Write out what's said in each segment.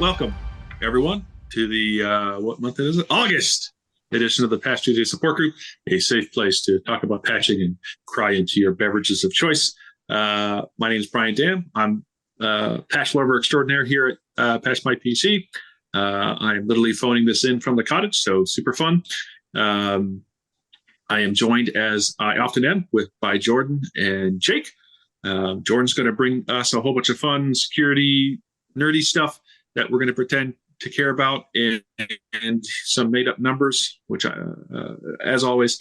Welcome, everyone, to the, what month is it? August edition of the Patch Tuesday Support Group, a safe place to talk about patching and cry into your beverages of choice. My name is Brian Dam. I'm patch lover extraordinaire here at Patch My PC. I'm literally phoning this in from the cottage, so super fun. I am joined, as I often am, by Jordan and Jake. Jordan's going to bring us a whole bunch of fun security, nerdy stuff that we're going to pretend to care about, and some made-up numbers, which, as always,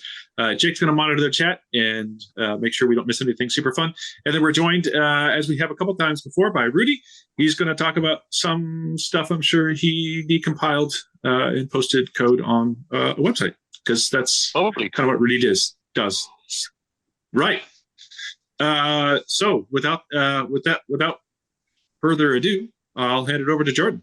Jake's going to monitor the chat and make sure we don't miss anything super fun. And then we're joined, as we have a couple times before, by Rudy. He's going to talk about some stuff I'm sure he decompiled and posted code on a website, because that's kind of what Rudy does. Right. So without further ado, I'll hand it over to Jordan.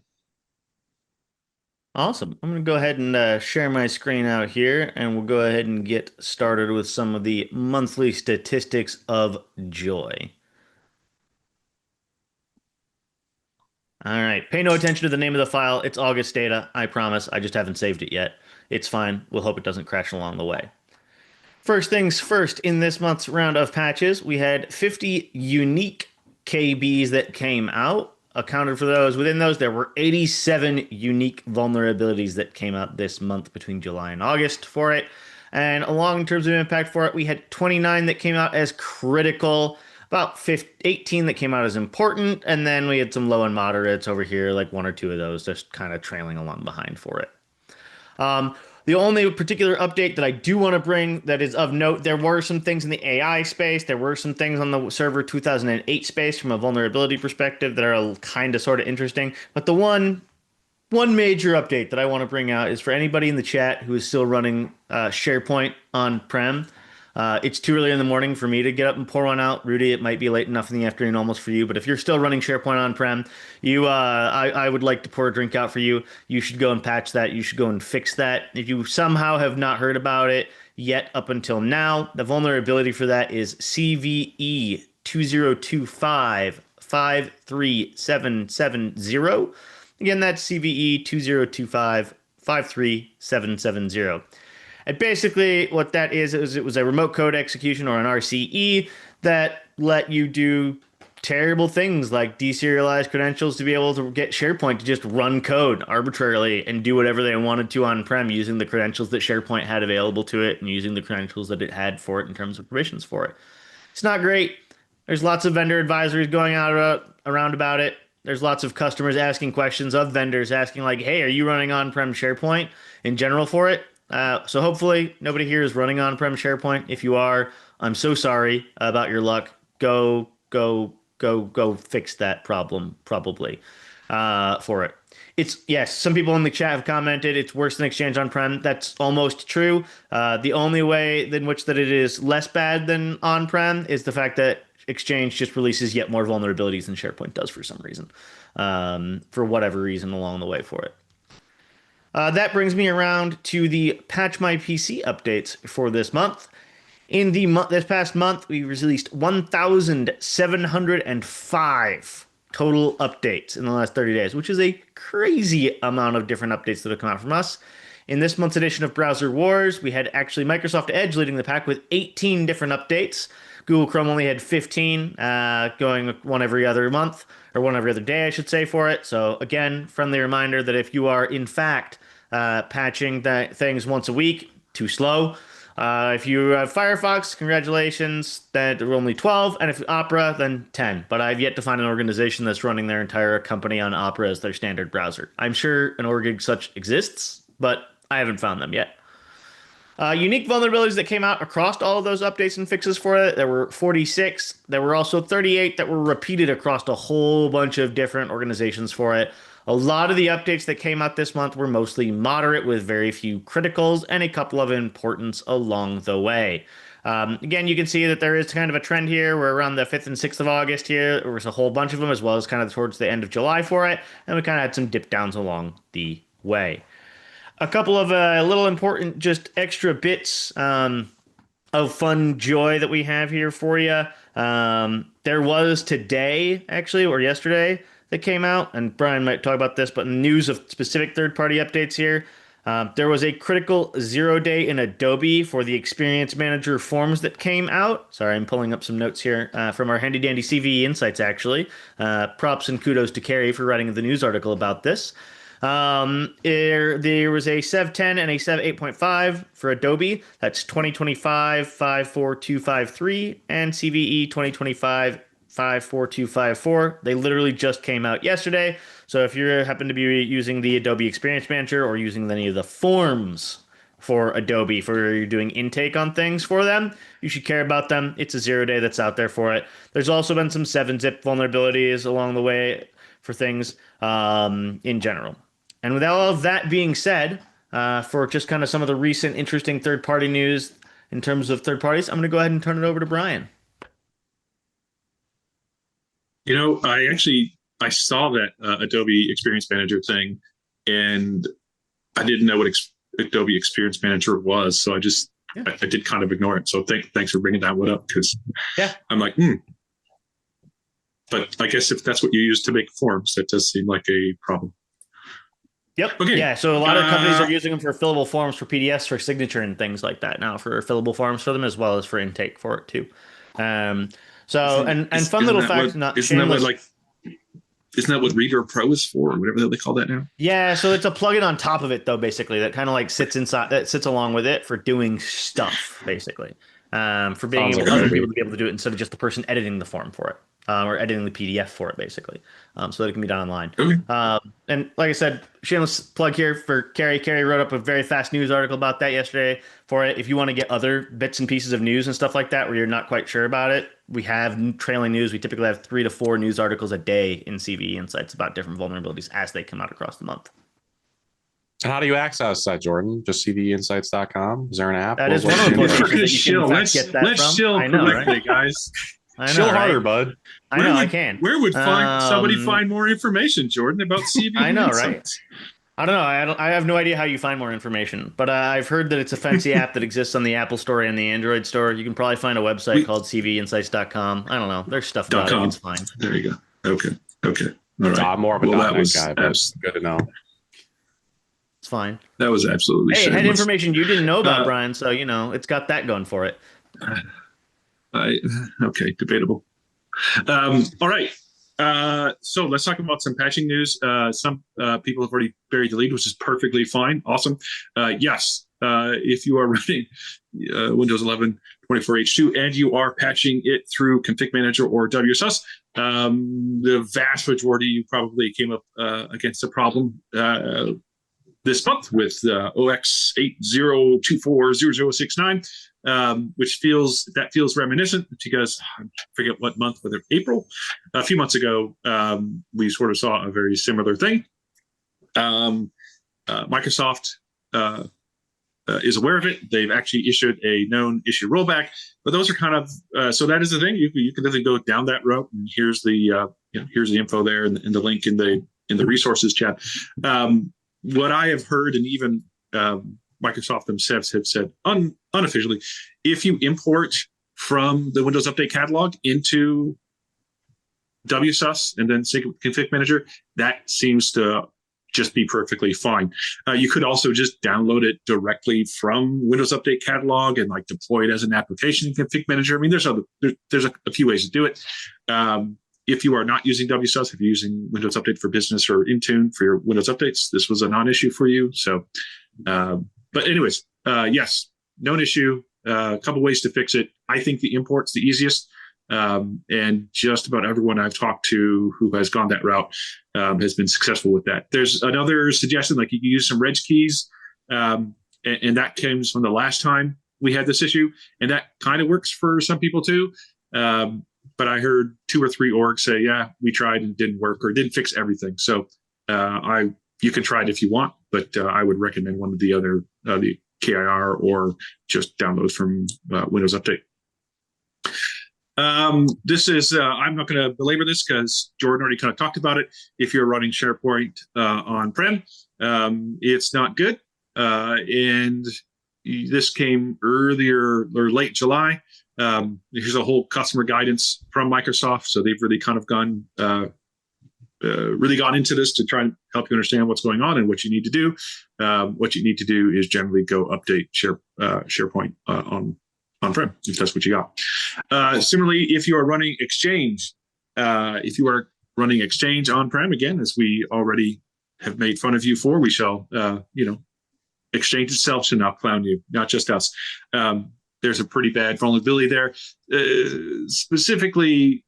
Awesome. I'm going to go ahead and share my screen out here, and we'll go ahead and get started with some of the monthly statistics of joy. All right. Pay no attention to the name of the file. It's August data. I promise. I just haven't saved it yet. It's fine. We'll hope it doesn't crash along the way. First things first, in this month's round of patches, we had 50 unique KBs that came out. Accounted for those. Within those, there were 87 unique vulnerabilities that came out this month between July and August for it. And along in terms of impact for it, we had 29 that came out as critical, about 18 that came out as important, and then we had some low and moderates over here, like one or two of those just kind of trailing along behind for it. The only particular update that I do want to bring that is of note, there were some things in the AI space, there were some things on the server 2008 space from a vulnerability perspective that are kind of sort of interesting. But the one major update that I want to bring out is for anybody in the chat who is still running SharePoint on-prem. It's too early in the morning for me to get up and pour one out. Rudy, it might be late enough in the afternoon almost for you, but if you're still running SharePoint on-prem, I would like to pour a drink out for you. You should go and patch that. You should go and fix that. If you somehow have not heard about it yet up until now, the vulnerability for that is CVE 2025-53770. Again, that's CVE 2025-53770. And basically what that is it was a remote code execution, or an RCE, that let you do terrible things like deserialize credentials to be able to get SharePoint to just run code arbitrarily and do whatever they wanted to on-prem using the credentials that SharePoint had available to it and using the credentials that it had for it in terms of permissions for it. It's not great. There's lots of vendor advisories going out around about it. There's lots of customers asking questions of vendors, asking like, hey, are you running on-prem SharePoint in general for it? So hopefully nobody here is running on-prem SharePoint. If you are, I'm so sorry about your luck. Go fix that problem, probably, for it. Yes, some people in the chat have commented it's worse than Exchange on-prem. That's almost true. The only way in which that it is less bad than on-prem is the fact that Exchange just releases yet more vulnerabilities than SharePoint does for some reason, for whatever reason along the way for it. That brings me around to the Patch My PC updates for this month. In this past month, we released 1,705 total updates in the last 30 days, which is a crazy amount of different updates that have come out from us. In this month's edition of Browser Wars, we had actually Microsoft Edge leading the pack with 18 different updates. Google Chrome only had 15, going one every other month, or one every other day, I should say, for it. So again, friendly reminder that if you are, in fact, patching things once a week, too slow. If you have Firefox, congratulations, that are only 12, and if Opera, then 10. But I've yet to find an organization that's running their entire company on Opera as their standard browser. I'm sure an org such exists, but I haven't found them yet. Unique vulnerabilities that came out across all of those updates and fixes for it, there were 46. There were also 38 that were repeated across a whole bunch of different organizations for it. A lot of the updates that came out this month were mostly moderate with very few criticals and a couple of importance along the way. Again, you can see that there is kind of a trend here. We're around the 5th and 6th of August here. There was a whole bunch of them, as well as kind of towards the end of July for it. And we kind of had some dip downs along the way. A couple of little important just extra bits of fun joy that we have here for you. There was today, actually, or yesterday, that came out, and Brian might talk about this, but in news of specific third-party updates here, there was a critical 0-day in Adobe for the Experience Manager forms that came out. Sorry, I'm pulling up some notes here from our handy-dandy CVE Insights, actually. Props and kudos to Carrie for writing the news article about this. There was a Sev 10 and a Sev 8.5 for Adobe. That's 2025 54253 and CVE 2025 54254. They literally just came out yesterday. So if you happen to be using the Adobe Experience Manager or using any of the forms for Adobe for you're doing intake on things for them, you should care about them. It's a 0-day that's out there for it. There's also been some 7-zip vulnerabilities along the way for things in general. And with all of that being said, for just kind of some of the recent interesting third-party news in terms of third parties, I'm going to go ahead and turn it over to Brian. You know, I saw that Adobe Experience Manager thing, and I didn't know what Adobe Experience Manager was, so I did kind of ignore it. So thanks for bringing that one up, because I'm like, But I guess if that's what you use to make forms, that does seem like a problem. Yep. Okay. Yeah. So a lot of companies are using them for fillable forms for PDFs for signature and things like that now, for fillable forms for them, as well as for intake for it too. So fun little fact, isn't that what Reader Pro is for, or whatever they call that now? Yeah, so it's a plugin on top of it, though, basically, that kind of like sits along with it for doing stuff, basically, for being able for other people to be able to do it instead of just the person editing the form for it, or editing the PDF for it, basically, so that it can be done online. Okay. And like I said, shameless plug here for Carrie. Carrie wrote up a very fast news article about that yesterday for it. If you want to get other bits and pieces of news and stuff like that where you're not quite sure about it, we have trailing news. We typically have 3 to 4 news articles a day in CVE Insights about different vulnerabilities as they come out across the month. And how do you access that, Jordan? Just cveinsights.com? Is there an app? That is one of the places that you can let's get that let's from. chill I know, correctly, right? guys. I know, Chill right? harder, bud. I know, I can. Where would somebody find more information, Jordan, about CVE? I know, Insights? right? I don't know. I have no idea how you find more information, but I've heard that it's a fancy app that exists on the Apple Store and the Android Store. You can probably find a website called cveinsights.com. I don't know. There's stuff about it. It's fine. There you go. Okay. All right. I'm more of a .NET guy, but it's good to know. It's fine. That was absolutely shameless. It had information you didn't know about, Brian, so, it's got that going for it. Okay, debatable. All right. So let's talk about some patching news. Some people have already buried the lead, which is perfectly fine. Awesome. Yes, if you are running Windows 11 24H2 and you are patching it through ConfigMgr or WSUS, the vast majority you probably came up against a problem this month with OX 80240069. Which feels reminiscent, because I forget what month, whether April, a few months ago, we sort of saw a very similar thing. Microsoft is aware of it. They've actually issued a known issue rollback, but those are kind of so that is the thing. You can definitely go down that route, and here's the here's the info there and the link in the resources chat. What I have heard, and even Microsoft themselves have said unofficially, if you import from the Windows Update catalog into WSUS and then sync with ConfigMgr, that seems to just be perfectly fine. You could also just download it directly from Windows Update catalog and like deploy it as an application in ConfigMgr. I mean, there's a few ways to do it. If you are not using WSUS, if you're using Windows Update for Business or Intune for your Windows updates, this was a non-issue for you. So, but anyways, yes, known issue. A couple ways to fix it. I think the import's the easiest, and just about everyone I've talked to who has gone that route has been successful with that. There's another suggestion, like you can use some reg keys, and that comes from the last time we had this issue, and that kind of works for some people too. But I heard 2 or 3 orgs say, yeah, we tried and it didn't work, or it didn't fix everything. So you can try it if you want, but I would recommend one of the other, the KIR, or just download from Windows Update. This is, I'm not going to belabor this because Jordan already kind of talked about it. If you're running SharePoint on-prem, it's not good. And this came earlier or late July. Here's a whole customer guidance from Microsoft. So they've really kind of gone really gone into this to try and help you understand what's going on and what you need to do. What you need to do is generally go update SharePoint on-prem, if that's what you got. Similarly, if you are running Exchange, on-prem, again, as we already have made fun of you for, we shall, Exchange itself should not clown you, not just us. There's a pretty bad vulnerability there. Specifically,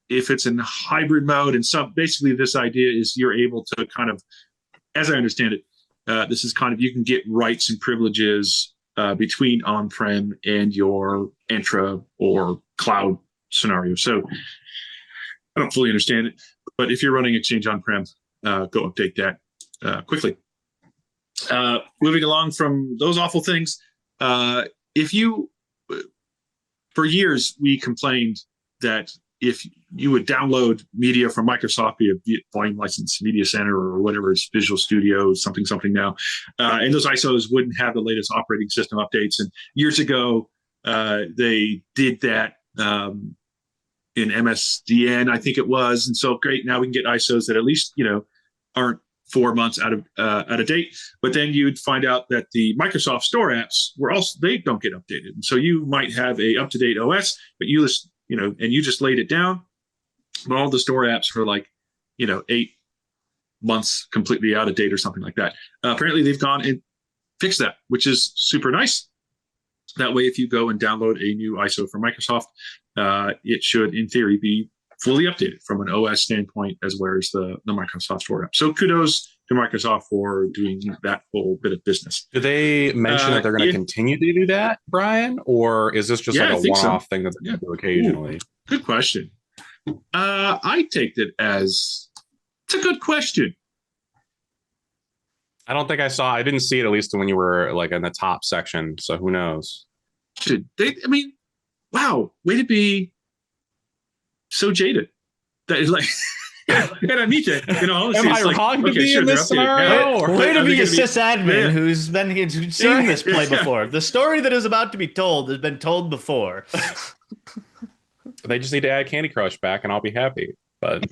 if it's in hybrid mode, and basically this idea is you're able to kind of, as I understand it, this is kind of, you can get rights and privileges between on-prem and your Entra or cloud scenario. So I don't fully understand it, but if you're running Exchange on-prem, go update that quickly. Moving along from those awful things, for years we complained that if you would download media from Microsoft, be it volume license, Media Center, or whatever, it's Visual Studio, something now, and those ISOs wouldn't have the latest operating system updates. And years ago, they did that in MSDN, I think it was. And so great, now we can get ISOs that at least aren't 4 months out of date. But then you'd find out that the Microsoft Store apps they don't get updated. And so you might have a up-to-date OS, but and you just laid it down, but all the store apps for 8 months completely out of date or something like that. Apparently they've gone and fixed that, which is super nice. That way, if you go and download a new ISO from Microsoft, it should, in theory, be fully updated from an OS standpoint as well as the Microsoft Store app. So kudos to Microsoft for doing that whole bit of business. Do they mention that they're going to continue to do that, Brian? Or is this just a one-off thing that they're going to do occasionally? Ooh, good question. I take it as, it's a good question. I don't think I didn't see it, at least when you were in the top section. So who knows? Wow, way to be so jaded. That is and I mean it. Am I wrong to be in this scenario? Way to be a sysadmin who's seen this play before. The story that is about to be told has been told before. They just need to add Candy Crush back, and I'll be happy. But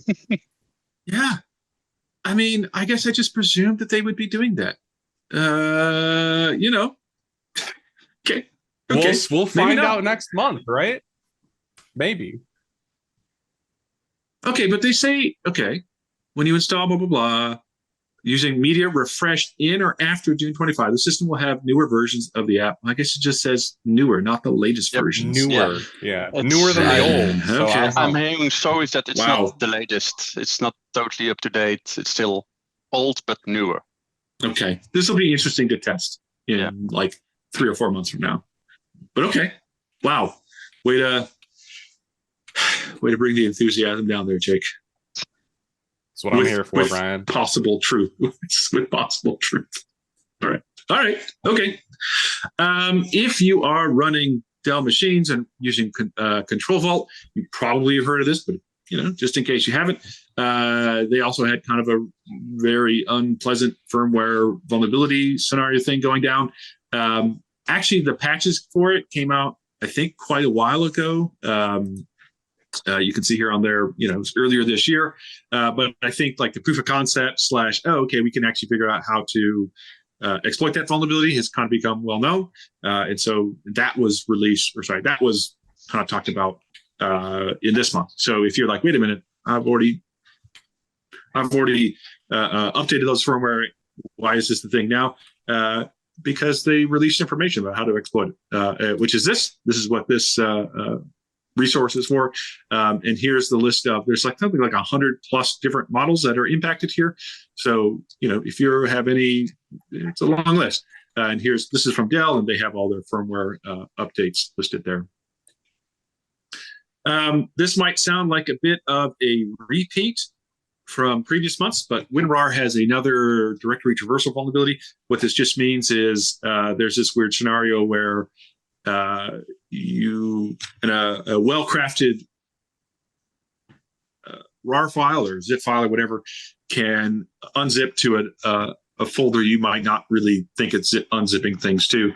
yeah, I guess I just presumed that they would be doing that. Okay. We'll find out next month, right? Maybe. Okay, but they say, when you install blah, blah, blah, using media refreshed in or after June 25, the system will have newer versions of the app. I guess it just says newer, not the latest versions. Newer, newer than the old. Okay. I'm hearing stories that it's not the latest. It's not totally up to date. It's still old, but newer. Okay, this will be interesting to test in 3 or 4 months from now. But okay, wow, way to bring the enthusiasm down there, Jake. That's what I'm here for, Brian. Possible truth. With possible truth. All right. Okay. If you are running Dell machines and using ControlVault, you probably have heard of this, but just in case you haven't, they also had kind of a very unpleasant firmware vulnerability scenario thing going down. Actually, the patches for it came out, I think, quite a while ago. You can see here on there, it was earlier this year. But I think the proof of concept / we can actually figure out how to exploit that vulnerability has kind of become well known. And so that was that was kind of talked about in this month. So if you're wait a minute, I've already updated those firmware. Why is this the thing now? Because they released information about how to exploit it, which is this. This is what this resource is for. And here's the list of, there's something like 100+ different models that are impacted here. So, if you have any, it's a long list. And this is from Dell, and they have all their firmware updates listed there. This might sound like a bit of a repeat from previous months, but WinRAR has another directory traversal vulnerability. What this just means is there's this weird scenario where you, in a well-crafted RAR file or zip file or whatever, can unzip to a folder you might not really think it's unzipping things to,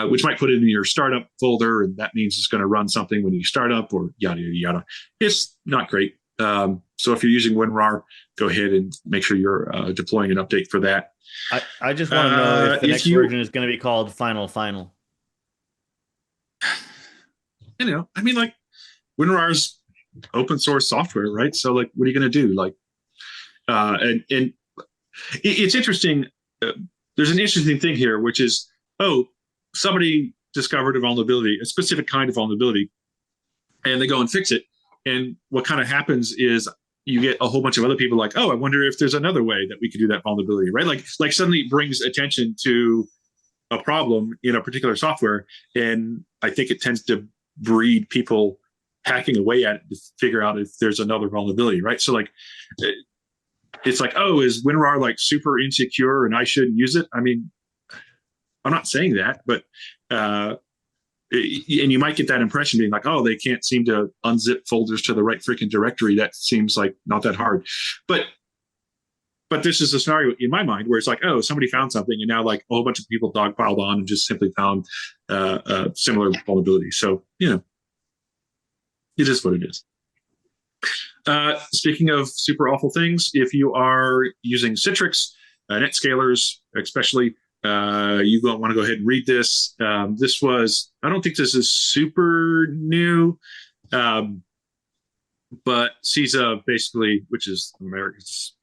which might put it in your startup folder, and that means it's going to run something when you start up or yada, yada, yada. It's not great. So if you're using WinRAR, go ahead and make sure you're deploying an update for that. I just want to know if the next version is going to be called Final. I mean, like, WinRAR's open source software, right? So, like, what are you going to do? Like, and it's interesting. There's an interesting thing here, which is, somebody discovered a vulnerability, a specific kind of vulnerability, and they go and fix it. And what kind of happens is you get a whole bunch of other people like, I wonder if there's another way that we could do that vulnerability, right? Like suddenly it brings attention to a problem in a particular software, and I think it tends to breed people hacking away at it to figure out if there's another vulnerability, right? So like, it's like, is WinRAR like super insecure and I shouldn't use it? I mean, I'm not saying that, but and you might get that impression being like, they can't seem to unzip folders to the right freaking directory. That seems like not that hard, but this is a scenario in my mind where it's like, somebody found something, and now like a whole bunch of people dogpiled on and just simply found a similar vulnerability. So it is what it is. Speaking of super awful things, if you are using Citrix, NetScalers especially, you want to go ahead and read this. I don't think this is super new, but CISA basically, which is America's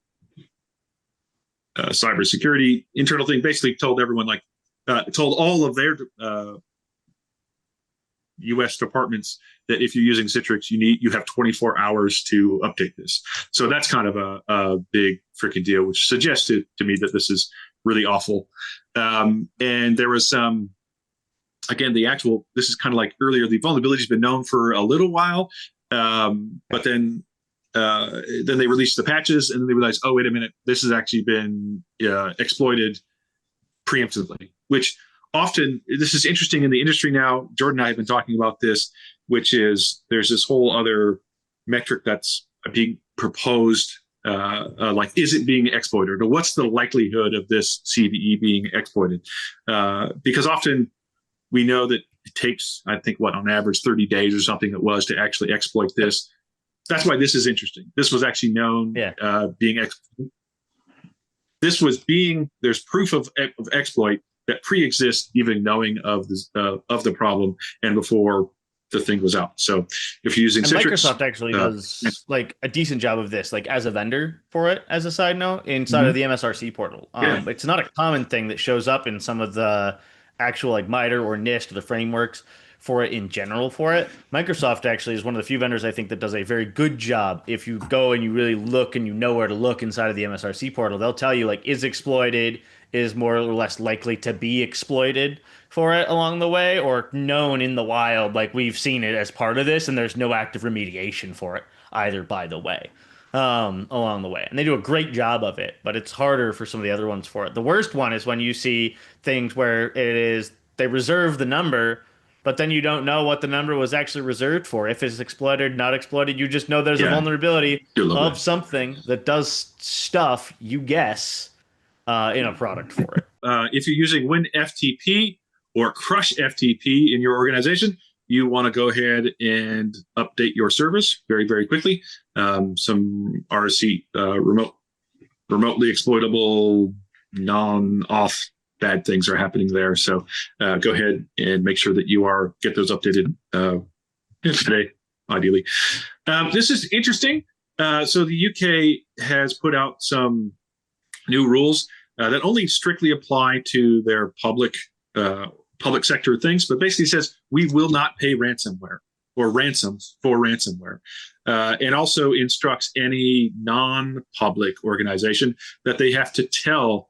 cybersecurity internal thing, basically told everyone, told all of their U.S. departments that if you're using Citrix, you have 24 hours to update this. So that's kind of a big freaking deal, which suggested to me that this is really awful. And there was some, again, this is kind of like earlier, the vulnerability has been known for a little while, but then they released the patches, and then they realized, wait a minute, this has actually been exploited preemptively, which often, this is interesting in the industry now. Jordan and I have been talking about this, which is there's this whole other metric that's being proposed, like, is it being exploited, or what's the likelihood of this CVE being exploited? Because often we know that it takes, I think, on average 30 days or something it was to actually exploit this. That's why this is interesting. This was actually known being exploited. There's proof of exploit that pre-exists even knowing of the problem and before the thing was out. So if you're using Citrix, Microsoft actually does like a decent job of this, like as a vendor for it, as a side note, inside of the MSRC portal. It's not a common thing that shows up in some of the actual like MITRE or NIST or the frameworks for it in general for it. Microsoft actually is one of the few vendors I think that does a very good job. If you go and you really look and you know where to look inside of the MSRC portal, they'll tell you like, is exploited, is more or less likely to be exploited for it along the way, or known in the wild, like we've seen it as part of this, and there's no active remediation for it either, by the way, along the way. And they do a great job of it, but it's harder for some of the other ones for it. The worst one is when you see things where they reserve the number, but then you don't know what the number was actually reserved for. If it's exploited, not exploited, you just know there's a vulnerability of something that does stuff, you guess, in a product for it. If you're using WinFTP or CrushFTP in your organization, you want to go ahead and update your service very, very quickly. Some RC remotely exploitable, non-auth bad things are happening there. So go ahead and make sure that you get those updated today, ideally. This is interesting. So the UK has put out some new rules that only strictly apply to their public sector things, but basically says we will not pay ransomware or ransoms for ransomware, and also instructs any non-public organization that they have to tell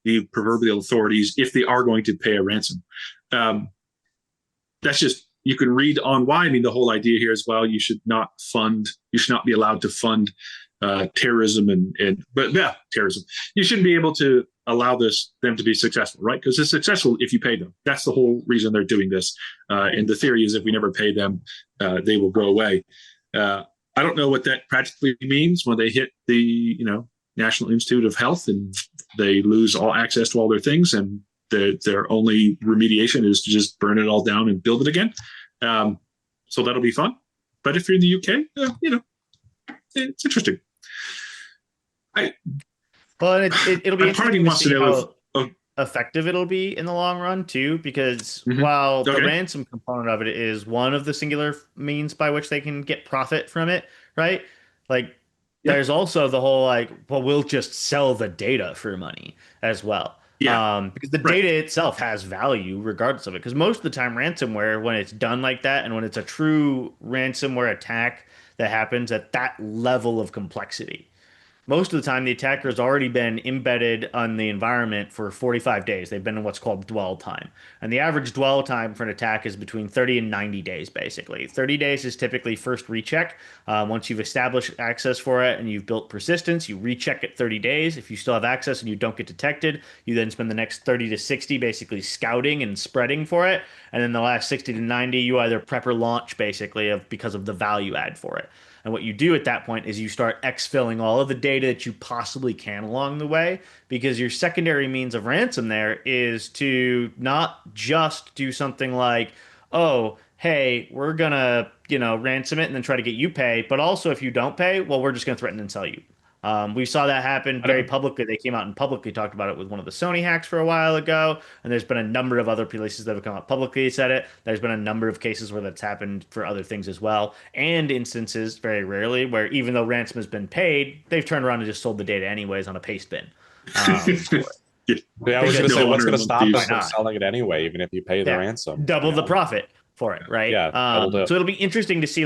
the proverbial authorities if they are going to pay a ransom. That's just, you can read on why. I mean, the whole idea here is, well, you should not be allowed to fund terrorism terrorism. You shouldn't be able to allow them to be successful, right? Because it's successful if you pay them. That's the whole reason they're doing this. And the theory is if we never pay them, they will go away. I don't know what that practically means when they hit the National Institute of Health and they lose all access to all their things, and their only remediation is to just burn it all down and build it again. So that'll be fun. But if you're in the UK, it's interesting. Well, it'll be interesting to see how Oh, effective it'll be in the long run too, because Mhm. while the ransom component of it is one of the singular means by which they can get profit from it, right? Like, there's also the whole well, we'll just sell the data for money as well. Because the data itself has value regardless of it. Because most of the time, ransomware, when it's done like that, and when it's a true ransomware attack that happens at that level of complexity, most of the time the attacker has already been embedded on the environment for 45 days. They've been in what's called dwell time. And the average dwell time for an attack is between 30 and 90 days, basically. 30 days is typically first recheck. Once you've established access for it and you've built persistence, you recheck it 30 days. If you still have access and you don't get detected, you then spend the next 30 to 60 basically scouting and spreading for it. And then the last 60 to 90, you either prep or launch, basically, because of the value add for it. And what you do at that point is you start exfilling all of the data that you possibly can along the way, because your secondary means of ransom there is to not just do something like, oh, hey, we're going to, ransom it and then try to get you pay. But also, if you don't pay, well, we're just going to threaten and sell you. We saw that happen very publicly. They came out and publicly talked about it with one of the Sony hacks for a while ago. And there's been a number of other places that have come out publicly and said it. There's been a number of cases where that's happened for other things as well. And instances, very rarely, where even though ransom has been paid, they've turned around and just sold the data anyways on a paste bin. I was going to say, what's going to stop us from selling it anyway, even if you pay the ransom? Double the profit for it, right? Yeah, so it'll be interesting to see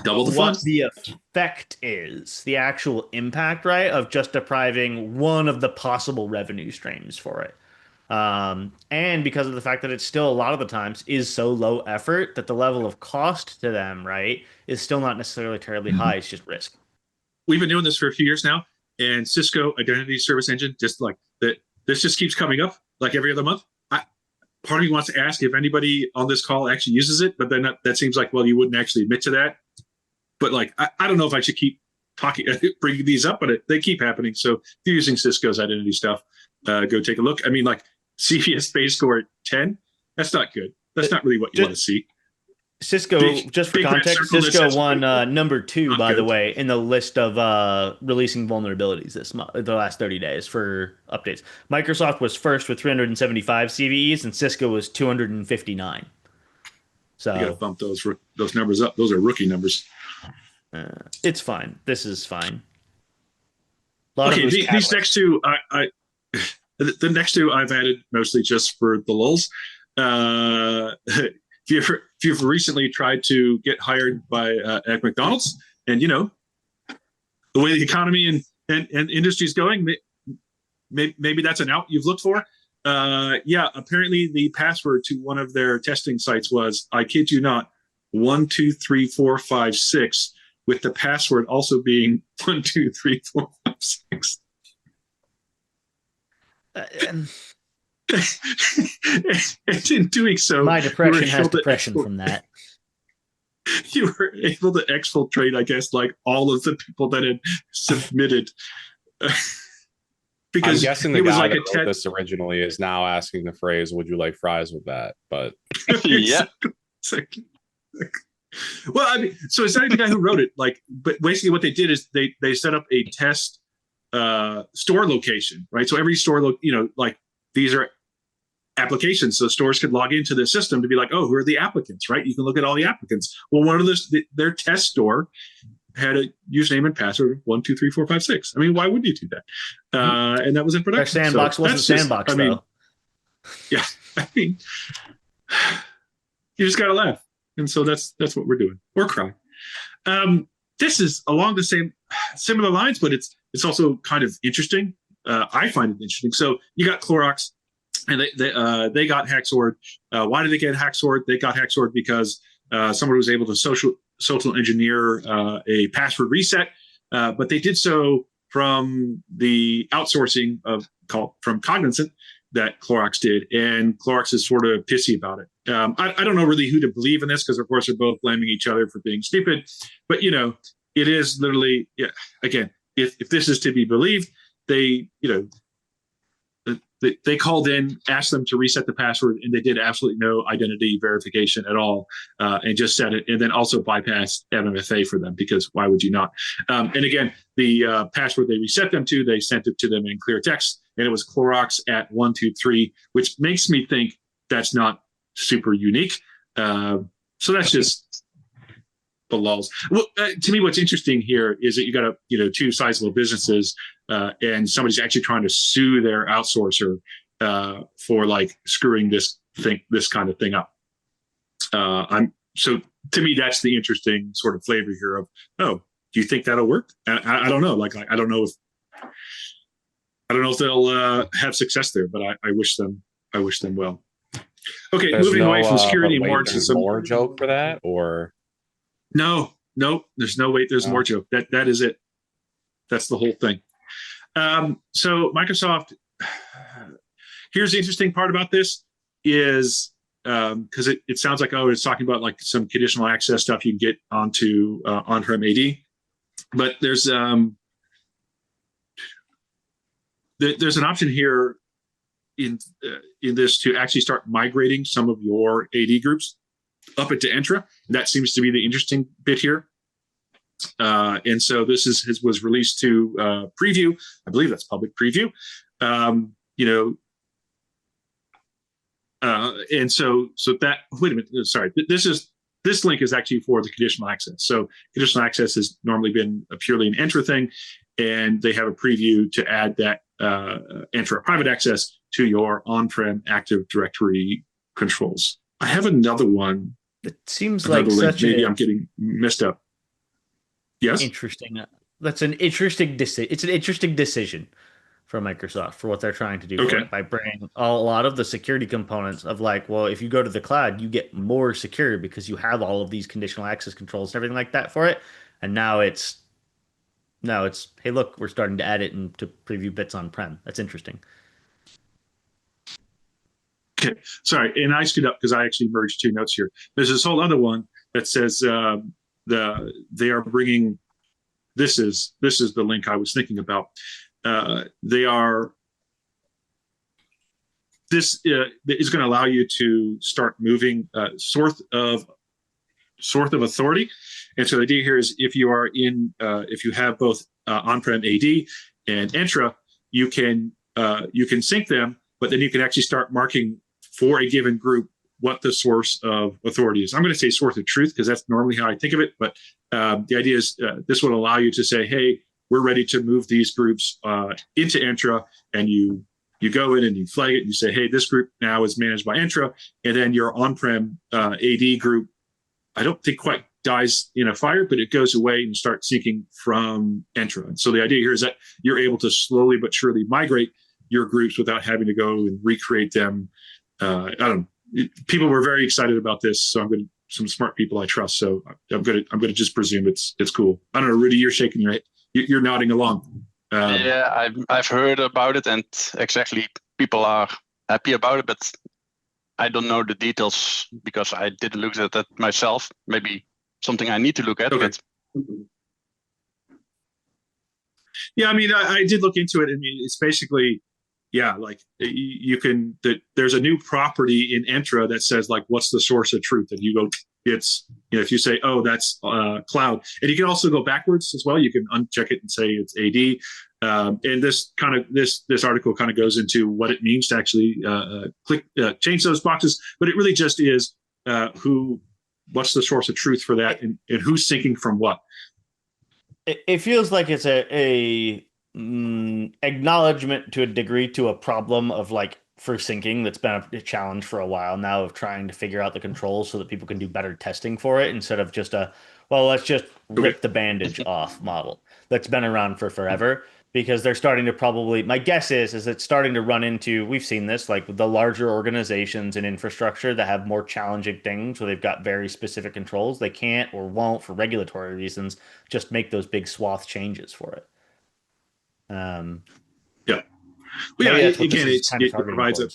double the what the effect is, the actual impact, right, of just depriving one of the possible revenue streams for it. And because of the fact that it's still a lot of the times is so low effort that the level of cost to them, right, is still not necessarily terribly high. It's just risk. We've been doing this for a few years now, and Cisco Identity Service Engine, just like that, this just keeps coming up like every other month. Part of me wants to ask if anybody on this call actually uses it, but then that seems like, well, you wouldn't actually admit to that. But I don't know if I should keep bringing these up, but they keep happening. So if you're using Cisco's identity stuff, go take a look. I mean, CVS base score at 10, that's not good. That's not really what you want to see. Cisco, just for context, Cisco won number 2, by the way, in the list of releasing vulnerabilities the last 30 days for updates. Microsoft was first with 375 CVEs, and Cisco was 259. So you got to bump those numbers up. Those are rookie numbers. It's fine. This is fine. Okay, these next two, the next two I've added mostly just for the lulz. If you've recently tried to get hired at McDonald's, and the way the economy and industry is going, maybe that's an out you've looked for. Apparently the password to one of their testing sites was, I kid you not, 123456, with the password also being 123456. And in doing so, my depression has depression from that. You were able to exfiltrate, I guess, all of the people that had submitted. Because I'm guessing the guy that wrote this originally is now asking the phrase, "Would you like fries with that?" But yeah. Well, I mean, so it's not the guy who wrote it. But basically, what they did is they set up a test store location, right? So every store, these are applications, so stores could log into the system to be like, oh, who are the applicants, right? You can look at all the applicants. Well, one of their test store had a username and password of 123456. I mean, why wouldn't you do that? And that was in production. Our sandbox wasn't sandbox, though. Yeah, I mean, you just gotta laugh, and so that's what we're doing, or cry. This is along the similar lines, but it's also kind of interesting. I find it interesting. So you got Clorox, and they got Hacksorted. Why did they get Hacksorted? They got Hacksorted because someone was able to social engineer a password reset, but they did so from the outsourcing from Cognizant that Clorox did, and Clorox is sort of pissy about it. I don't know really who to believe in this, because of course they're both blaming each other for being stupid, but it is literally, again, if this is to be believed, they they called in, asked them to reset the password, and they did absolutely no identity verification at all, and just set it, and then also bypassed MFA for them, because why would you not? And again, the password they reset them to, they sent it to them in clear text, and it was Clorox at 123, which makes me think that's not super unique. So that's just the lulls. Well, to me, what's interesting here is that you got two sizable businesses, and somebody's actually trying to sue their outsourcer for like screwing this kind of thing up. So to me, that's the interesting sort of flavor here of, oh, do you think that'll work? I don't know. Like I don't know if they'll have success there, but I wish them well. Okay, There's moving away from security more to some more joke for that, or no, there's no wait. There's more joke. That is it. That's the whole thing. So Microsoft, here's the interesting part about this is because it sounds like, oh, it's talking about like some conditional access stuff you can get onto on-prem AD, but there's an option here in this to actually start migrating some of your AD groups up into Entra. That seems to be the interesting bit here. And so this was released to preview. I believe that's public preview. And so that, wait a minute, sorry, this link is actually for the conditional access. So conditional access has normally been purely an Entra thing, and they have a preview to add that Entra private access to your on-prem Active Directory controls. I have another one. It seems like maybe I'm getting messed up. Yes. Interesting. That's an interesting decision. It's an interesting decision for Microsoft for what they're trying to do by bringing a lot of the security components of like, well, if you go to the cloud, you get more secure because you have all of these conditional access controls and everything like that for it. And now it's, hey, look, we're starting to add it into preview bits on-prem. That's interesting. Okay, sorry, and I screwed up because I actually merged two notes here. There's this whole other one that says they are bringing. This is the link I was thinking about. This is going to allow you to start moving sort of authority. And so the idea here is if you are if you have both on-prem AD and Entra, you can sync them, but then you can actually start marking for a given group what the source of authority is. I'm going to say source of truth because that's normally how I think of it. But the idea is this will allow you to say, hey, we're ready to move these groups into Entra, and you go in and you flag it and you say, hey, this group now is managed by Entra, and then your on-prem AD group, I don't think quite dies in a fire, but it goes away and starts syncing from Entra. And so the idea here is that you're able to slowly but surely migrate your groups without having to go and recreate them. I don't know. People were very excited about this, so some smart people I trust. So I'm gonna just presume it's cool. I don't know, Rudy, you're shaking your head. You're nodding along. Yeah, I've heard about it, and exactly people are happy about it, but I don't know the details because I didn't look at that myself. Maybe something I need to look at. Okay. But yeah, I mean, I did look into it. I mean, it's basically, yeah, like you can. There's a new property in Entra that says like, what's the source of truth, and you go, it's if you say, oh, that's cloud, and you can also go backwards as well. You can uncheck it and say it's AD. And this article kind of goes into what it means to actually change those boxes, but it really just is what's the source of truth for that, and who's syncing from what. It feels like it's a acknowledgement to a degree to a problem of like for syncing that's been a challenge for a while now of trying to figure out the controls so that people can do better testing for it instead of just let's just rip the bandage off model that's been around for forever. Because they're starting to probably, my guess is it's starting to run into, we've seen this, like the larger organizations and infrastructure that have more challenging things where they've got very specific controls. They can't or won't, for regulatory reasons, just make those big swath changes for it. Yeah. Well, yeah, again, it provides a.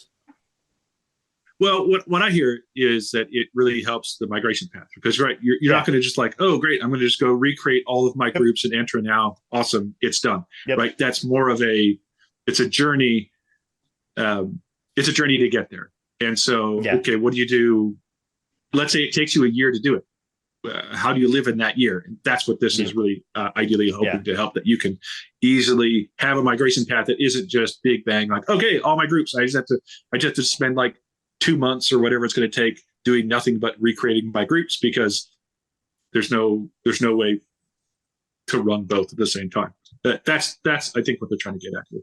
Well, what I hear is that it really helps the migration path because, right, you're not going to just like, oh, great, I'm going to just go recreate all of my groups in Entra now. Awesome, it's done. Right? That's more of it's a journey it's a journey to get there. And so, okay, what do you do? Let's say it takes you a year to do it. How do you live in that year? And that's what this is really ideally hoping to help, that you can easily have a migration path that isn't just big bang, like, okay, all my groups, I just have to spend like 2 months or whatever it's going to take doing nothing but recreating my groups, because there's no way to run both at the same time. That's I think what they're trying to get at here.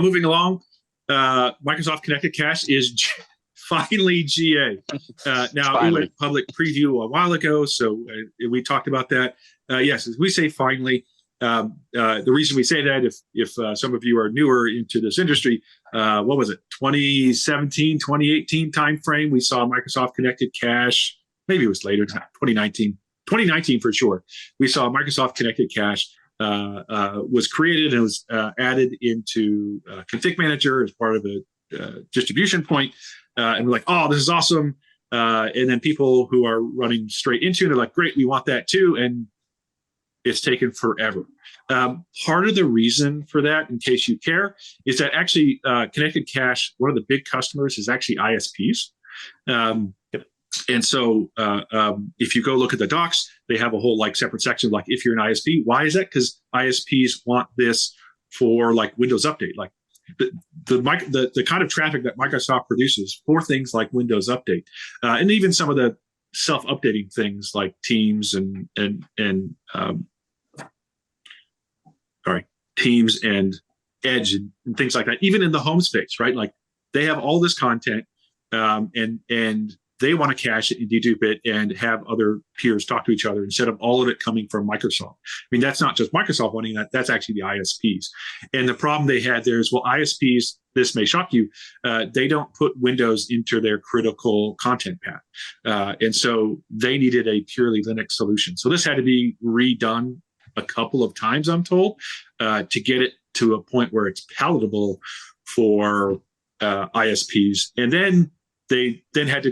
Moving along, Microsoft Connected Cache is finally GA. Now, it went public preview a while ago, so we talked about that. Yes, as we say finally, the reason we say that, if some of you are newer into this industry, what was it, 2017, 2018 timeframe, we saw Microsoft Connected Cache, maybe it was later, 2019 for sure. We saw Microsoft Connected Cache was created and was added into ConfigMgr as part of a distribution point. And we're like, oh, this is awesome. And then people who are running straight into it are like, great, we want that too. And it's taken forever. Part of the reason for that, in case you care, is that actually Connected Cache, one of the big customers is actually ISPs. And so if you go look at the docs, they have a whole like separate section, like if you're an ISP. Why is that? Because ISPs want this for like Windows Update, like the kind of traffic that Microsoft produces for things like Windows Update, and even some of the self-updating things like Teams and Teams and Edge and things like that. Even in the home space, right? Like they have all this content, and they want to cache it and dedupe it and have other peers talk to each other instead of all of it coming from Microsoft. I mean, that's not just Microsoft wanting that, that's actually the ISPs. And the problem they had there is, well, ISPs, this may shock you, they don't put Windows into their critical content path. And so they needed a purely Linux solution. So this had to be redone a couple of times, I'm told, to get it to a point where it's palatable for ISPs. And then they had to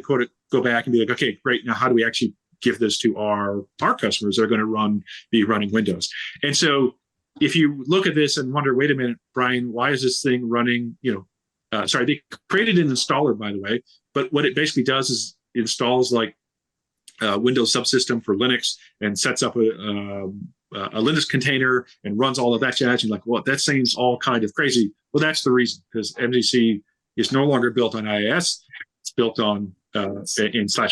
go back and be like, okay, great. Now, how do we actually give this to our customers that are going to be running Windows? And so if you look at this and wonder, wait a minute, Brian, why is this thing running? They created an installer, by the way, but what it basically does is installs like a Windows subsystem for Linux and sets up a Linux container and runs all of that jazz. You're like, well, that seems all kind of crazy. Well, that's the reason, because MVC is no longer built on IIS. It's built on in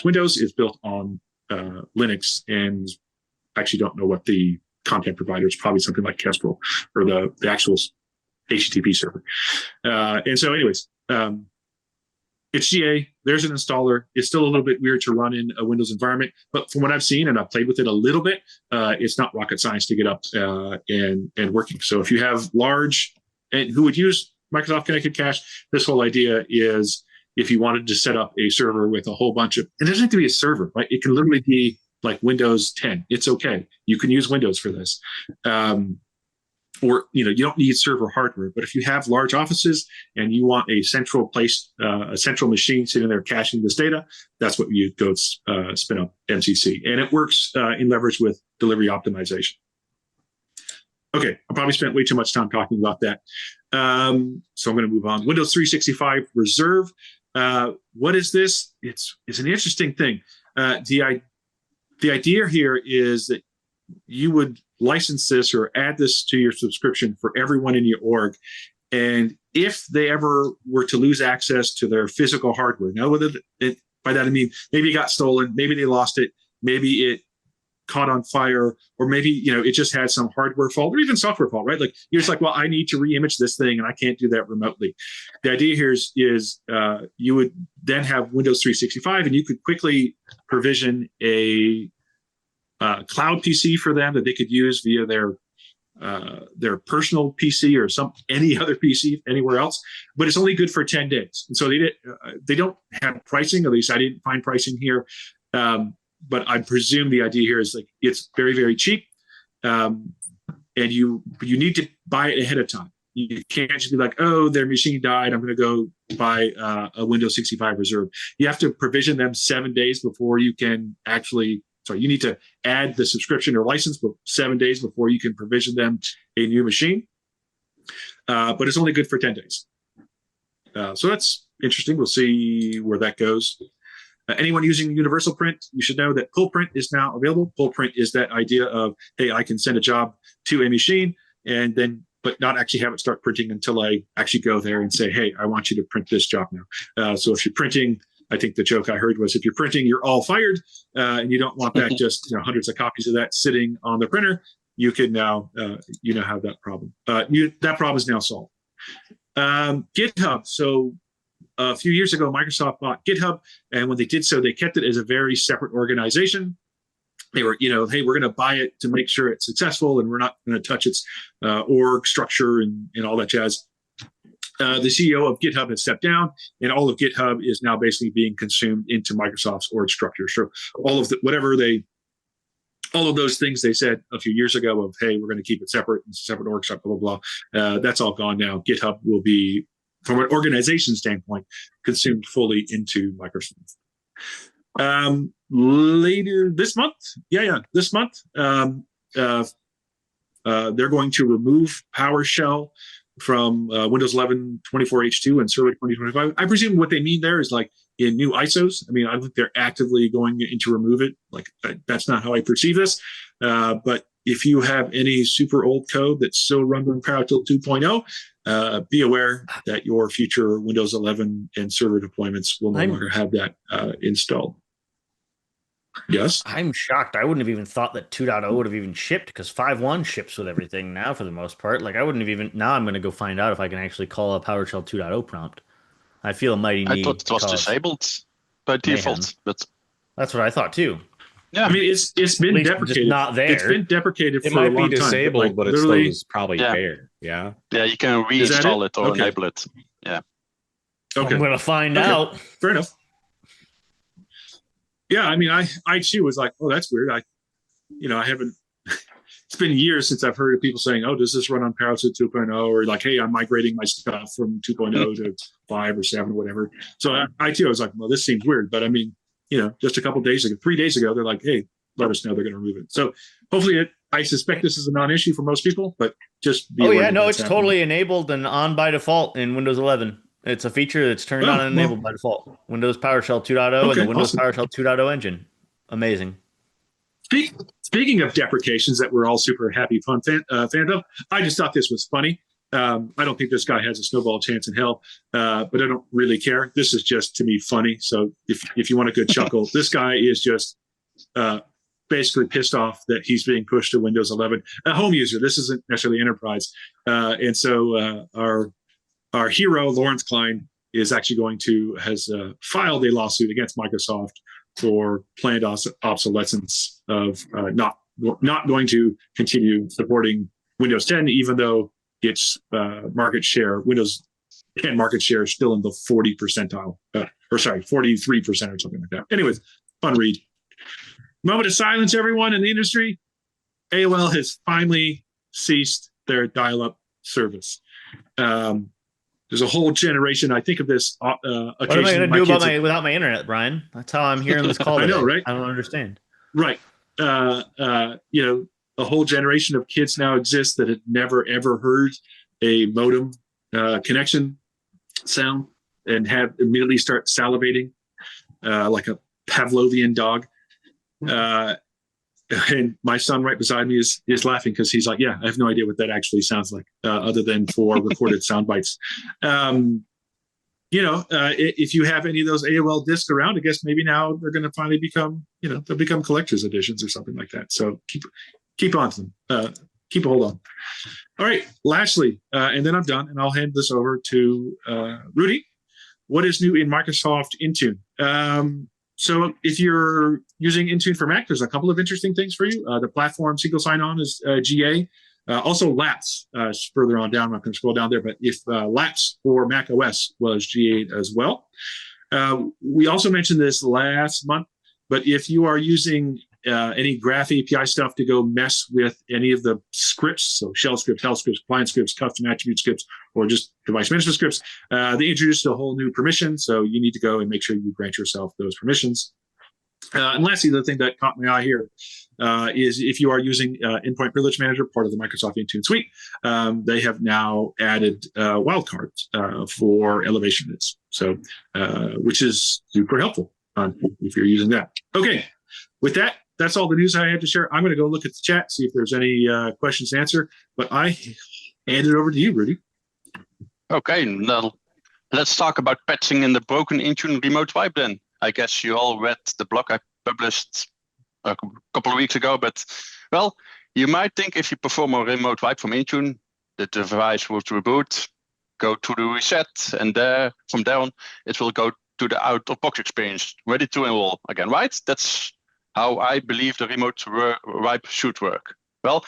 /Windows. It's built on Linux, and I actually don't know what the content provider is. Probably something like Kestrel or the actual HTTP server. And so, anyways, it's GA. There's an installer. It's still a little bit weird to run in a Windows environment, but from what I've seen, and I've played with it a little bit, it's not rocket science to get up and working. So if you have large and who would use Microsoft Connected Cache, this whole idea is, if you wanted to set up a server with a whole bunch of, it doesn't have to be a server, right? It can literally be like Windows 10. It's okay. You can use Windows for this. Or, you don't need server hardware, but if you have large offices and you want a central place, a central machine sitting there caching this data, that's what you go spin up MCC. And it works in leverage with delivery optimization. Okay, I probably spent way too much time talking about that. So I'm going to move on. Windows 365 Reserve. What is this? It's an interesting thing. The idea here is that you would license this or add this to your subscription for everyone in your org. And if they ever were to lose access to their physical hardware, now by that I mean, maybe it got stolen, maybe they lost it, maybe it caught on fire, or maybe, it just had some hardware fault or even software fault, right? Like you're just like, well, I need to reimage this thing and I can't do that remotely. The idea here is you would then have Windows 365 and you could quickly provision a cloud PC for them that they could use via their personal PC or any other PC anywhere else, but it's only good for 10 days. And so they don't have pricing, at least I didn't find pricing here. But I presume the idea here is like it's very, very cheap, and you need to buy it ahead of time. You can't just be like, oh, their machine died, I'm going to go buy a Windows 65 Reserve. You have to provision them 7 days before you can you need to add the subscription or license 7 days before you can provision them a new machine. But it's only good for 10 days. So that's interesting. We'll see where that goes. Anyone using universal print, you should know that pull print is now available. Pull print is that idea of, hey, I can send a job to a machine and then, but not actually have it start printing until I actually go there and say, hey, I want you to print this job now. So if you're printing, I think the joke I heard was if you're printing, you're all fired, and you don't want that just hundreds of copies of that sitting on the printer. You can now have that problem. That problem is now solved. GitHub. So a few years ago, Microsoft bought GitHub, and when they did so, they kept it as a very separate organization. They were, hey, we're going to buy it to make sure it's successful, and we're not going to touch its org structure and all that jazz. The CEO of GitHub has stepped down, and all of GitHub is now basically being consumed into Microsoft's org structure. So all of all of those things they said a few years ago of, hey, we're going to keep it separate, it's a separate org structure, blah, blah, blah. That's all gone now. GitHub will be, from an organization standpoint, consumed fully into Microsoft. Later this month, this month, they're going to remove PowerShell from Windows 11 24H2 and Server 2025. I presume what they mean there is like in new ISOs. I mean, I think they're actively going in to remove it. Like that's not how I perceive this. But if you have any super old code that's still running on PowerShell 2.0, be aware that your future Windows 11 and server deployments will no longer have that installed. Yes. I'm shocked. I wouldn't have even thought that 2.0 would have even shipped, because 5.1 ships with everything now for the most part. Like I wouldn't have even. Now I'm going to go find out if I can actually call a PowerShell 2.0 prompt. I feel a mighty need. I thought it was disabled by default, but that's what I thought too. Yeah, I mean it's been deprecated. Not there. It's been deprecated for a long time. It might be disabled, but it still is probably there. Yeah, you can reinstall it or enable it. Yeah. Okay. I'm going to find out. Fair enough. Yeah, I mean, I too was like, oh, that's weird. I haven't. It's been years since I've heard of people saying, oh, does this run on PowerShell 2.0? Or like, hey, I'm migrating my stuff from 2.0 to 5 or 7 or whatever. So I too, I was like, well, this seems weird. But I mean, just a couple of days ago, 3 days ago, they're like, hey, let us know they're going to remove it. So hopefully I suspect this is a non-issue for most people, but just be aware. It's totally enabled and on by default in Windows 11. It's a feature that's turned on and enabled by default. Windows PowerShell 2.0 and the Windows PowerShell 2.0 engine. Amazing. Speaking of deprecations that we're all super happy fans of, I just thought this was funny. I don't think this guy has a snowball chance in hell, but I don't really care. This is just, to me, funny. So if you want a good chuckle, this guy is just basically pissed off that he's being pushed to Windows 11. A home user. This isn't necessarily enterprise. And so our hero, Lawrence Klein, is actually has filed a lawsuit against Microsoft for planned obsolescence of not going to continue supporting Windows 10, even though its market share, Windows 10 market share, is still in the 40 percentile, 43% or something like that. Anyways, fun read. Moment of silence, everyone in the industry. AOL has finally ceased their dial-up service. There's a whole generation. I think of this. What am I going to do without my internet, Brian? That's how I'm hearing this call. I know, right? I don't understand. Right. A whole generation of kids now exist that had never ever heard a modem connection sound and have immediately start salivating like a Pavlovian dog. And my son right beside me is laughing because he's like, yeah, I have no idea what that actually sounds like, other than for recorded sound bites. If you have any of those AOL discs around, I guess maybe now they're going to finally become, they'll become collector's editions or something like that. So keep on to them. Keep a hold on. All right, lastly, and then I'm done, and I'll hand this over to Rudy. What is new in Microsoft Intune? So if you're using Intune for Mac, there's a couple of interesting things for you. The platform single sign-on is GA. Also, LAPS further on down. I'm not going to scroll down there, but if LAPS for Mac OS was GA as well. We also mentioned this last month, but if you are using any Graph API stuff to go mess with any of the scripts, so shell scripts, health scripts, client scripts, custom attribute scripts, or just device management scripts, they introduced a whole new permission. So you need to go and make sure you grant yourself those permissions. And lastly, the thing that caught my eye here, is if you are using Endpoint Privilege Manager, part of the Microsoft Intune suite, they have now added wildcards for elevation minutes. So, which is super helpful if you're using that. Okay, with that, that's all the news I had to share. I'm going to go look at the chat, see if there's any questions to answer. But I hand it over to you, Rudy. Okay, now let's talk about patching in the broken Intune Remote Wipe then. I guess you all read the blog I published a couple of weeks ago, but well, you might think if you perform a remote wipe from Intune, the device will reboot, go to the reset, and from there on, it will go to the out-of-box experience, ready to enroll again, right? That's how I believe the remote wipe should work. Well,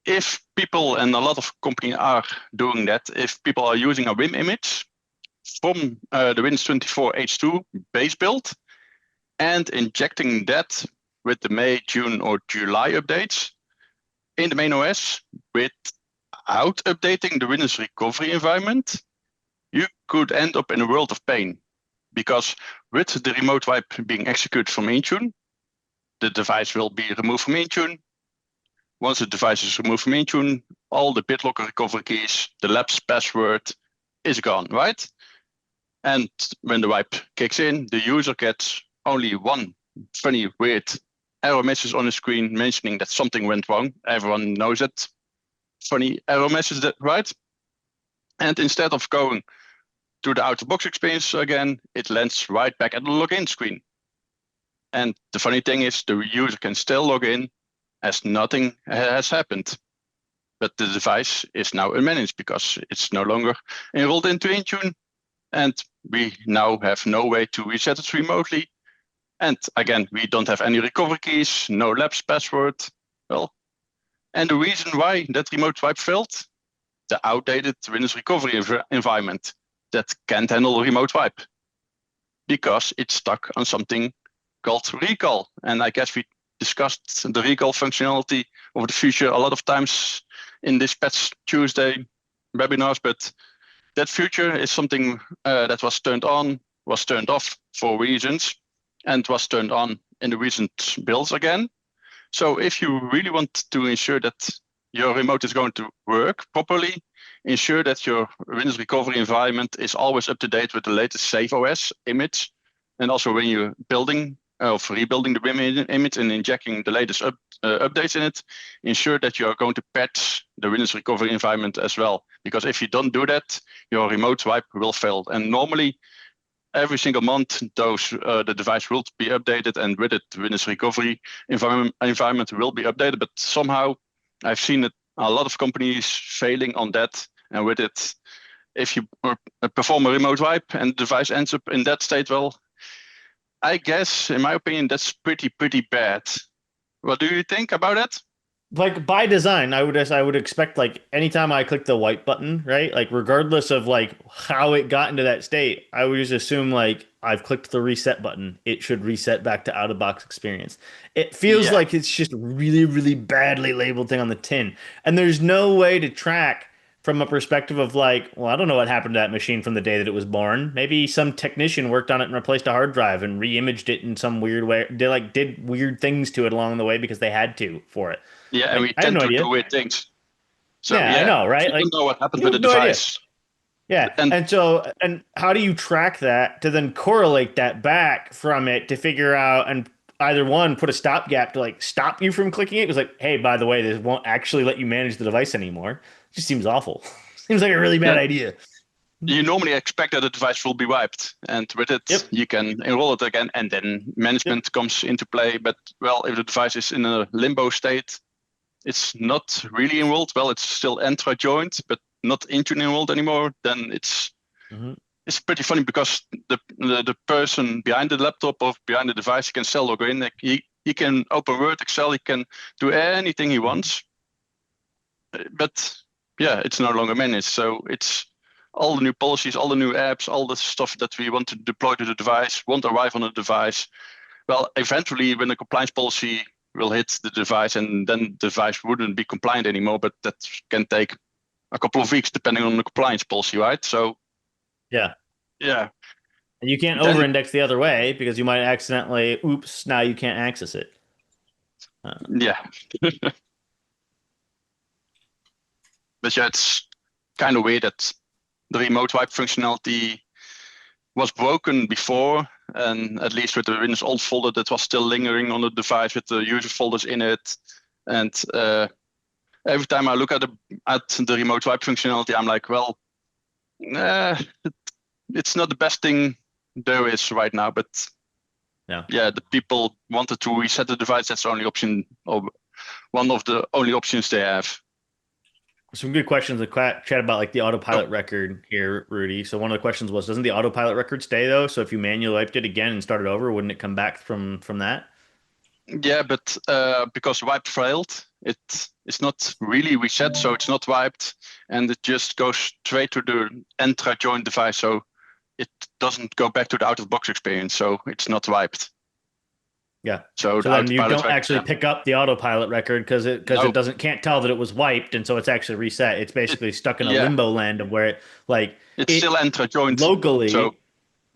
if people, and a lot of companies are doing that, if people are using a Vim image from the Windows 24 H2 base build and injecting that with the May, June, or July updates in the main OS without updating the Windows recovery environment, you could end up in a world of pain. Because with the remote wipe being executed from Intune, the device will be removed from Intune. Once the device is removed from Intune, all the BitLocker recovery keys, the lapse password is gone, right? And when the wipe kicks in, the user gets only one funny, weird error message on the screen mentioning that something went wrong. Everyone knows it. Funny error message, right? And instead of going to the out-of-box experience again, it lands right back at the login screen. And the funny thing is the user can still log in as nothing has happened. But the device is now unmanaged because it's no longer enrolled into Intune. And we now have no way to reset it remotely. And again, we don't have any recovery keys, no lapse password. Well, and the reason why that remote wipe failed, the outdated Windows recovery environment that can't handle remote wipe because it's stuck on something called recall. And I guess we discussed the recall functionality of the future a lot of times in this Patch Tuesday webinars, but that feature is something that was turned on, was turned off for reasons, and was turned on in the recent builds again. So if you really want to ensure that your remote is going to work properly, ensure that your Windows recovery environment is always up to date with the latest Safe OS image. And also when you're building or rebuilding the Vim image and injecting the latest updates in it, ensure that you're going to patch the Windows recovery environment as well. Because if you don't do that, your remote wipe will fail. And normally, every single month, the device will be updated, and with it, the Windows recovery environment will be updated. But somehow, I've seen it, a lot of companies failing on that. And with it, if you perform a remote wipe and the device ends up in that state, well, I guess, in my opinion, that's pretty bad. What do you think about that? Like by design, I would expect like anytime I click the wipe button, right? Like regardless of like how it got into that state, I would just assume like I've clicked the reset button. It should reset back to out-of-box experience. It feels like it's just a really badly labeled thing on the tin. And there's no way to track from a perspective of like, well, I don't know what happened to that machine from the day that it was born. Maybe some technician worked on it and replaced a hard drive and re-imaged it in some weird way. They did weird things to it along the way because they had to for it. Yeah, and we tend to do weird things. So I know, right? You don't know what happened with the device. Yeah, and how do you track that to then correlate that back from it to figure out and either one, put a stopgap to like stop you from clicking it? It was like, hey, by the way, this won't actually let you manage the device anymore. It just seems awful. Seems like a really bad idea. You normally expect that the device will be wiped, and with it, you can enroll it again, and then management comes into play. But well, if the device is in a limbo state, it's not really enrolled. Well, it's still Entra joined, but not Intune enrolled anymore. Then it's pretty funny because the person behind the laptop or behind the device can still log in. Like he can open Word, Excel, he can do anything he wants. But yeah, it's no longer managed. So it's all the new policies, all the new apps, all the stuff that we want to deploy to the device won't arrive on the device. Well, eventually when the compliance policy will hit the device, and then the device wouldn't be compliant anymore, but that can take a couple of weeks depending on the compliance policy, right? So yeah. And you can't over-index the other way because you might accidentally, oops, now you can't access it. Yeah. But yeah, it's kind of weird that the remote wipe functionality was broken before, and at least with the Windows old folder that was still lingering on the device with the user folders in it. And every time I look at the remote wipe functionality, I'm like, well, it's not the best thing there is right now. But yeah, the people wanted to reset the device. That's the only option, or one of the only options they have. Some good questions in the chat about like the autopilot record here, Rudy. So one of the questions was, doesn't the autopilot record stay though? So if you manually wiped it again and started over, wouldn't it come back from that? Yeah, but because wiped failed, it's not really reset, so it's not wiped, and it just goes straight to the Entra joint device, so it doesn't go back to the out-of-box experience, so it's not wiped. Yeah. So then you don't actually pick up the autopilot record because it can't tell that it was wiped, and so it's actually reset. It's basically stuck in a limbo land of where it's still Entra joint locally. So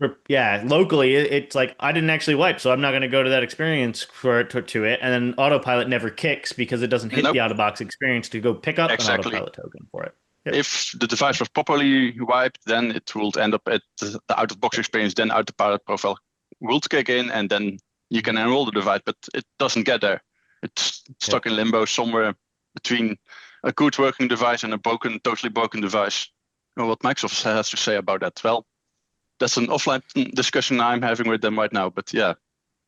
locally it's like I didn't actually wipe, so I'm not going to go to that experience to it. And then autopilot never kicks because it doesn't hit the out-of-box experience to go pick up an autopilot token for it. Yep. If the device was properly wiped, then it will end up at the out-of-box experience. Then autopilot profile will kick in, and then you can enroll the device, but it doesn't get there. It's stuck in limbo somewhere between a good working device and a totally broken device. And what Microsoft has to say about that? Well, that's an offline discussion I'm having with them right now. But yeah,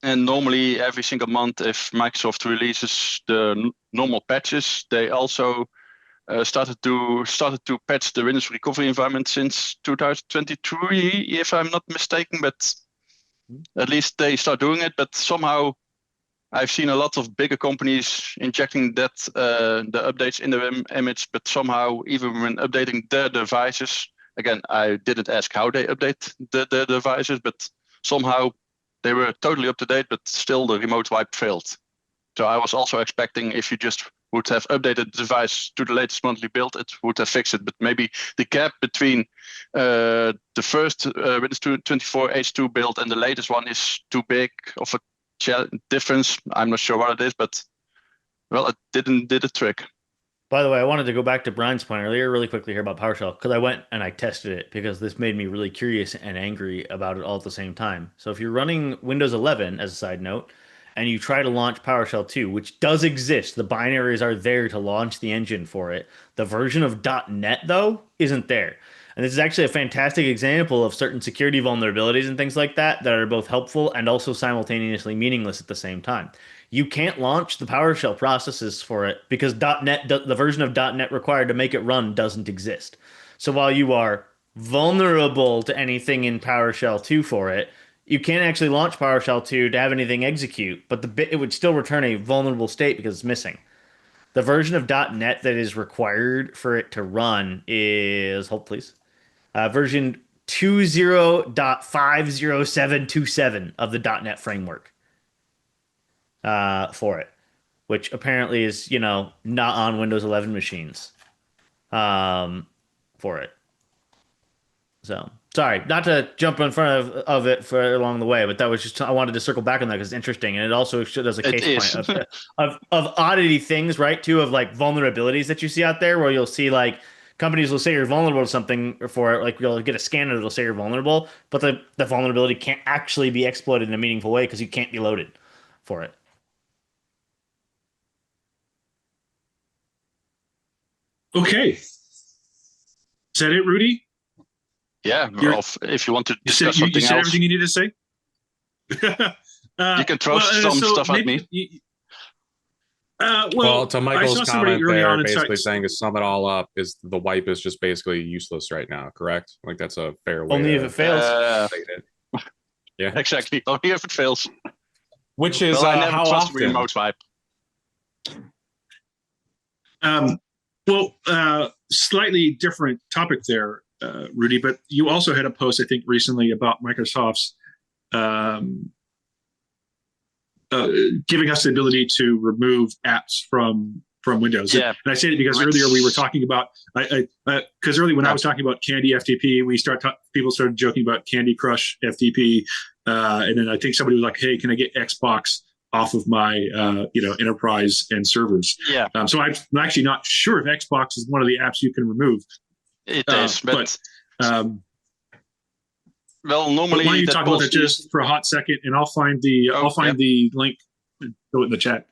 and normally every single month, if Microsoft releases the normal patches, they also started to patch the Windows recovery environment since 2023, if I'm not mistaken. But at least they start doing it. But somehow I've seen a lot of bigger companies injecting that the updates in the image, but somehow even when updating their devices, again, I didn't ask how they update the devices, but somehow they were totally up to date, but still the remote wipe failed. So I was also expecting if you just would have updated the device to the latest monthly build, it would have fixed it. But maybe the gap between the first Windows 24 H2 build and the latest one is too big of a difference. I'm not sure what it is, but well, it did the trick. By the way, I wanted to go back to Brian's point earlier really quickly here about PowerShell, because I went and I tested it because this made me really curious and angry about it all at the same time. So if you're running Windows 11, as a side note, and you try to launch PowerShell 2, which does exist, the binaries are there to launch the engine for it. The version of .NET, though, isn't there. And this is actually a fantastic example of certain security vulnerabilities and things like that are both helpful and also simultaneously meaningless at the same time. You can't launch the PowerShell processes for it because .NET, the version of .NET required to make it run doesn't exist. So while you are vulnerable to anything in PowerShell 2 for it, you can't actually launch PowerShell 2 to have anything execute, but it would still return a vulnerable state because it's missing. The version of .NET that is required for it to run is, hold please, version 20.50727 of the .NET framework for it, which apparently is, not on Windows 11 machines for it. So sorry, not to jump in front of it for along the way, but that was just, I wanted to circle back on that because it's interesting. And it also does a case point of oddity things, right? Too, of like vulnerabilities that you see out there where you'll see like companies will say you're vulnerable to something for it. Like you'll get a scanner that'll say you're vulnerable, but the vulnerability can't actually be exploited in a meaningful way because you can't be loaded for it. Okay. Is that it, Rudy? Yeah, well, if you want to discuss something you said else, everything you need to say. you can throw some stuff at me. Well, to Michael's comment there, basically saying to sum it all up, is the wipe is just basically useless right now, correct? Like that's a fair way. Only if it fails. Yeah, exactly. Only if it fails. Which is I never how trust often? Remote wipe. Slightly different topic there, Rudy, but you also had a post, I think, recently about Microsoft's giving us the ability to remove apps from Windows. Yeah. And I say it because earlier we were talking about, because earlier when I was talking about Candy FTP, people started joking about Candy Crush FTP. And then I think somebody was like, hey, can I get Xbox off of my enterprise and servers. Yeah. So I'm actually not sure if Xbox is one of the apps you can remove. It is, but well, normally why don't you that talk about that policy just for a hot second, and I'll find the link. Throw it in the chat.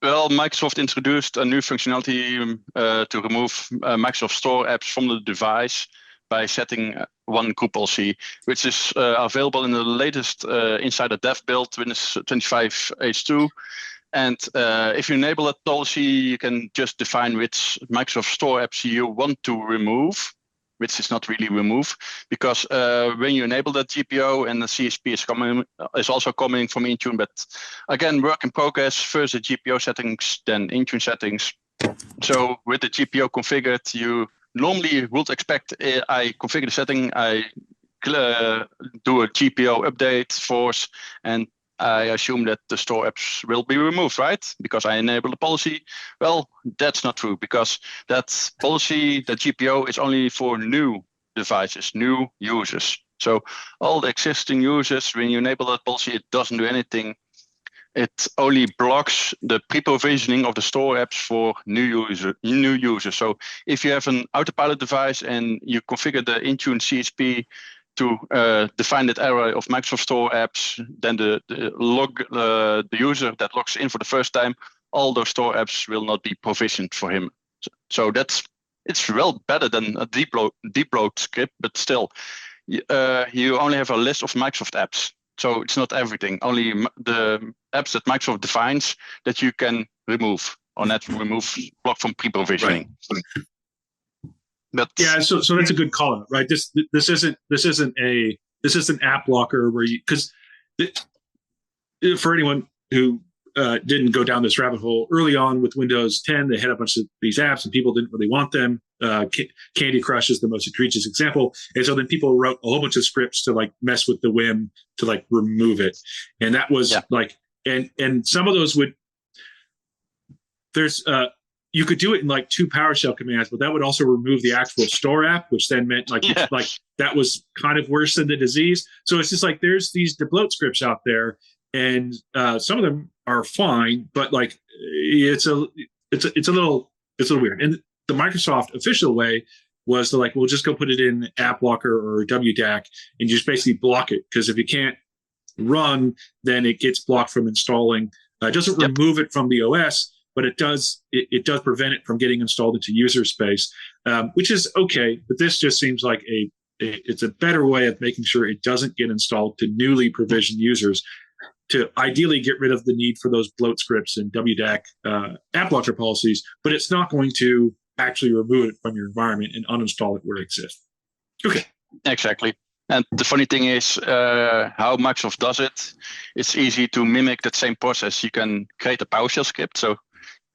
Well, Microsoft introduced a new functionality to remove Microsoft Store apps from the device by setting one group policy, which is available in the latest Insider Dev build, Windows 25 H2. And if you enable that policy, you can just define which Microsoft Store apps you want to remove, which is not really remove, because when you enable that GPO and the CSP is also coming from Intune, but again, work in progress, first the GPO settings, then Intune settings. So with the GPO configured, you normally would expect I configure the setting, I do a GPO update force, and I assume that the store apps will be removed, right? Because I enable the policy. Well, that's not true, because that policy, the GPO, is only for new devices, new users. So all the existing users, when you enable that policy, it doesn't do anything. It only blocks the pre-provisioning of the store apps for new users. So if you have an autopilot device and you configure the Intune CSP to define that array of Microsoft Store apps, then the user that logs in for the first time, all those store apps will not be provisioned for him. So it's well better than a deep load script, but still, you only have a list of Microsoft apps. So it's not everything, only the apps that Microsoft defines that you can remove, or not remove, block from pre-provisioning. Right. But yeah, so that's a good call out, right? This isn't app blocker where you, because for anyone who didn't go down this rabbit hole early on with Windows 10, they had a bunch of these apps and people didn't really want them. Candy Crush is the most egregious example, and so then people wrote a whole bunch of scripts to like mess with the whim to like remove it, and that was like, and some of those would you could do it in like 2 PowerShell commands, but that would also remove the actual store app, which then meant like that was kind of worse than the disease. So it's just like there's these debloat scripts out there, and some of them are fine, but like it's a little weird. And the Microsoft official way was to like, we'll just go put it in App Blocker or WDAC and just basically block it, because if you can't run, then it gets blocked from installing. It doesn't remove it from the OS, but it does prevent it from getting installed into user space, which is okay. But this just seems like it's a better way of making sure it doesn't get installed to newly provisioned users, to ideally get rid of the need for those bloat scripts and WDAC app blocker policies, but it's not going to actually remove it from your environment and uninstall it where it exists. Okay. Exactly. And the funny thing is how Microsoft does it. It's easy to mimic that same process. You can create a PowerShell script. So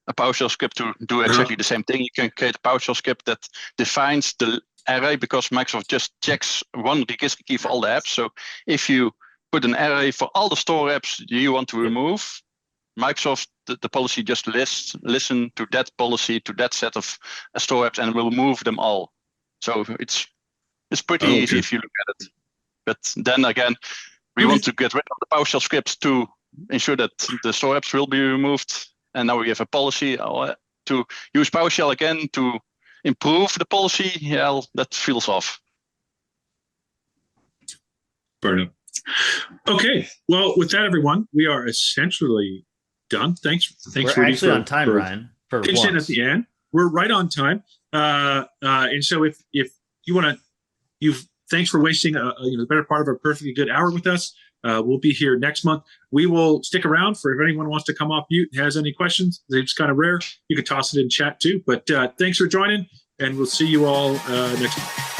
a PowerShell script to do exactly the same thing. You can create a PowerShell script that defines the array, because Microsoft just checks one register key for all the apps. So if you put an array for all the store apps you want to remove, Microsoft, the policy just listen to that policy, to that set of store apps, and will remove them all. So it's pretty easy if you look at it. But then again, we want to get rid of the PowerShell scripts to ensure that the store apps will be removed. And now we have a policy to use PowerShell again to improve the policy. Yeah, that feels off. Burn up. Okay. Well, with that, everyone, we are essentially done. Thanks. We're Rudy, actually on time, Ryan. For pitching at the end, we're right on time. And so if you want to, thanks for wasting the better part of a perfectly good hour with us. We'll be here next month. We will stick around for if anyone wants to come off mute, has any questions. It's kind of rare. You can toss it in chat too. But thanks for joining, and we'll see you all next month.